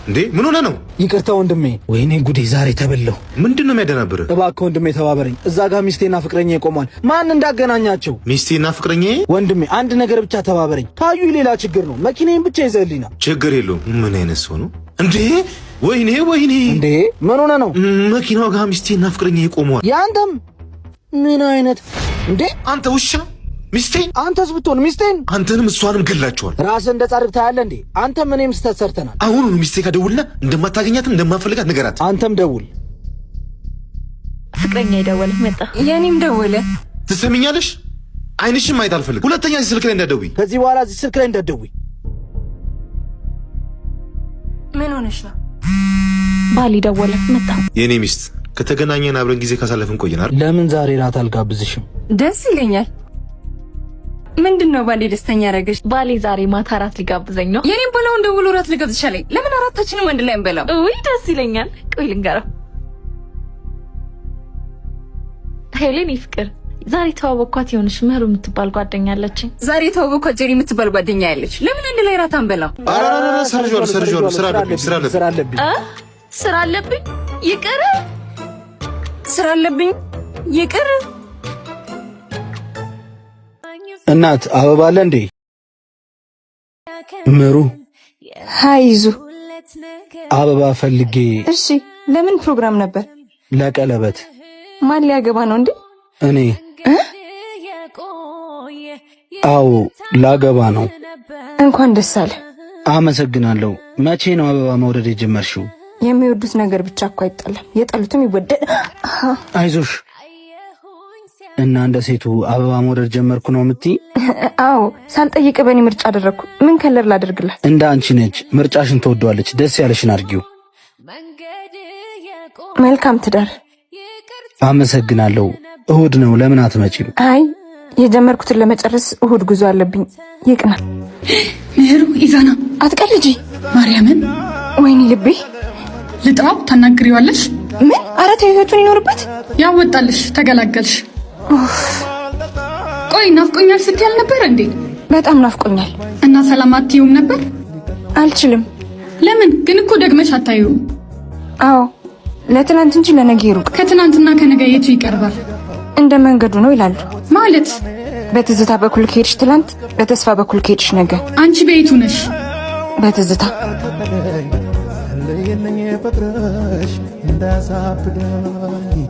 እንዴ ምን ሆነ ነው? ይቅርታ ወንድሜ። ወይኔ ጉዴ ዛሬ ተበላው። ምንድነው የሚያደናብር? እባክህ ወንድሜ ተባበረኝ። እዛ ጋር ሚስቴና ፍቅረኛ ይቆማል። ማን እንዳገናኛቸው? ሚስቴና ፍቅረኛ? ወንድሜ አንድ ነገር ብቻ ተባበረኝ። ታዩ ሌላ ችግር ነው። መኪናዬን ብቻ ይዘህልኝና። ችግር የለውም። ምን አይነት ሰው ነው እንዴ? ወይኔ እንዴ ምን ሆነ ነው? መኪናው ጋር ሚስቴና ፍቅረኛ ይቆማል። ያንተም ምን አይነት እንዴ? አንተ ውሻ! ሚስቴን አንተስ ብትሆን ሚስቴን አንተንም እሷንም ገላቸዋል። ራስህ እንደ ጻድቅ ታያለህ እንዴ? አንተም እኔም ስተት ሰርተናል። አሁን ሚስቴ ጋር ደውልና እንደማታገኛትም እንደማፈልጋት ንገራት። አንተም ደውል። ፍቅረኛ ይደወለ መጣ። የኔም ደወለ። ትሰሚኛለሽ? አይንሽም ማየት አልፈልግም። ሁለተኛ እዚህ ስልክ ላይ እንዳትደውይ። ከዚህ በኋላ እዚህ ስልክ ላይ እንዳትደውይ። ምን ሆነሽ ነው? ባል ይደወለ መጣ። የኔ ሚስት ከተገናኘን አብረን ጊዜ ካሳለፍን ቆይናል። ለምን ዛሬ ራት አልጋብዝሽም? ደስ ይለኛል። ምንድነው ባሌ ደስተኛ ያደረገሽ? ባሌ ዛሬ ማታ ራት ሊጋብዘኝ ነው። የኔም ባለው እንደውሎ ራት ሊጋብዝሽ አለኝ። ለምን አራታችንም ወንድ ላይ እንበላው? ውይ ደስ ይለኛል። ቆይ ልንገረው። ሄሌን ይፍቅር ዛሬ ተዋወቅኳት። የሆነች ምህሩ የምትባል ጓደኛ አለችኝ። ዛሬ ተዋወቅኳት ጀሪ የምትባል ጓደኛ ያለች። ለምን አንድ ላይ ራት አንበላው? ሰርጆ ስራ አለብኝ። ይቅር ስራ አለብኝ። ይቅር እናት አበባ አለ እንዴ? ምሩ ሃይዙ አበባ ፈልጌ። እሺ ለምን ፕሮግራም ነበር? ለቀለበት። ማን ሊያገባ ነው እንዴ? እኔ አዎ ላገባ ነው። እንኳን ደስ አለ። አመሰግናለሁ። መቼ ነው አበባ መውደድ የጀመርሽው? የሚወዱት ነገር ብቻ እኮ አይጣላም፣ የጠሉትም ይወደድ። አይዞሽ። እና እንደ ሴቱ አበባ መውደድ ጀመርኩ ነው የምትይ? አዎ ሳልጠይቅ በእኔ ምርጫ አደረኩ። ምን ከለር ላደርግላት? እንደ አንቺ ነች። ምርጫሽን ትወዷለች። ደስ ያለሽን አድርጊው። መልካም ትዳር። አመሰግናለሁ። እሁድ ነው፣ ለምን አትመጪም? አይ የጀመርኩትን ለመጨረስ እሁድ ጉዞ አለብኝ። ይቅና። ምህሩ ኢዛና አትቀልጂ ማርያምን። ወይኔ ልቤ። ልጥራው ታናግሪዋለሽ? ምን? ኧረ ተይ ህይወቱን ይኖርበት። ያወጣልሽ ተገላገልሽ። ቆይ ናፍቆኛል ስትያል ነበር እንዴ? በጣም ናፍቆኛል። እና ሰላም አትይውም ነበር? አልችልም። ለምን ግን? እኮ ደግመሽ አታዩም። አዎ ለትናንት እንጂ ለነገ ይሩቅ። ከትናንትና ከነገ የቱ ይቀርባል? እንደ መንገዱ ነው ይላሉ። ማለት በትዝታ በኩል ከሄድሽ ትላንት፣ በተስፋ በኩል ከሄድሽ ነገ። አንቺ በየቱ ነሽ? በትዝታ ለየነኝ ፈጥረሽ እንዳሳብደኝ